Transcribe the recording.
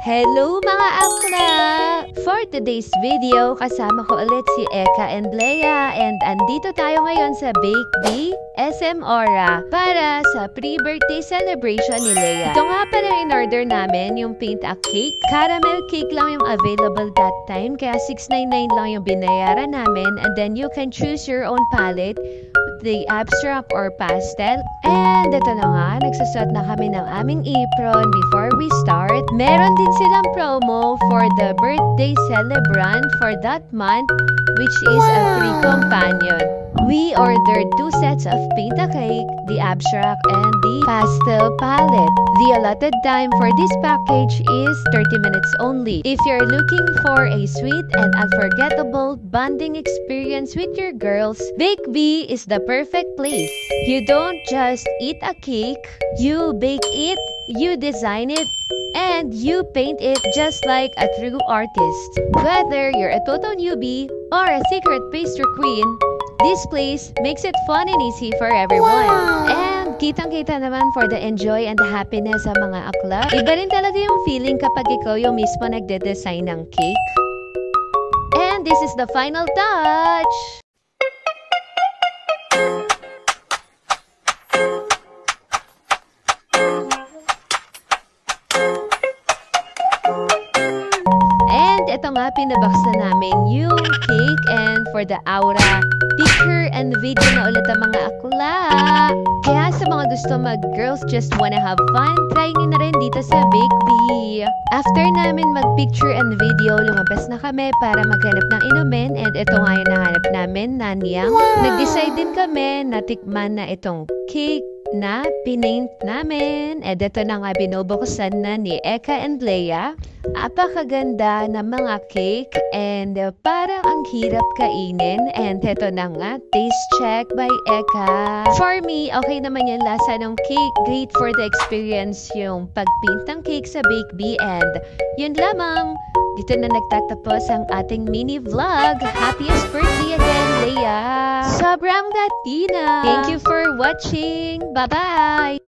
Hello mga akla! For today's video, kasama ko ulit si Eka and Leia and andito tayo ngayon sa Bake Bee SM Aura para sa pre-birthday celebration ni Leia. Ito nga pala in-order namin yung paint a cake. Caramel cake lang yung available that time kaya $6.99 lang yung binayaran namin and then you can choose your own palette, the abstract or pastel. And ito na nga, nagsusot na kami ng aming apron before we start. Meron din silang promo for the birthday celebrant for that month, which is a free companion. We ordered 2 sets of paint a cake, the abstract and the pastel palette. The allotted time for this package is 30 minutes only. If you're looking for a sweet and unforgettable bonding experience with your girls, Bake Bee is the perfect place. You don't just eat a cake, you bake it, you design it, and you paint it just like a true artist. Whether you're a total newbie or a secret pastry queen, this place makes it fun and easy for everyone. Wow! And kitang-kita naman for the enjoy and the happiness sa mga akla. Iba rin talaga yung feeling kapag ikaw yung mismo nagde-design ng cake. And this is the final touch! Ito nga, pinabaks na namin yung cake and for the aura, picture and video na ulit ang mga akla. Kaya sa mga gusto mag-girls just wanna have fun, try nyo na rin dito sa Bake Bee. After namin mag-picture and video, lumabas na kami para maghanap ng inumin and ito nga yung nahanap namin, Nanyang. Wow! Nag-decide din kami na tikman na itong cake na pinaint namin. And ito na nga binubuksan na ni Eka and Leia. Apakaganda ng mga cake and parang ang hirap kainin. And ito na nga, taste check by Eka. For me, okay naman yung lasa ng cake. Great for the experience yung pagpaint ng cake sa Bake Bee. And yun lamang, dito na nagtatapos ang ating mini vlog. Happiest birthday again, Leia! Sobrang Latina! Thank you for watching! Bye-bye!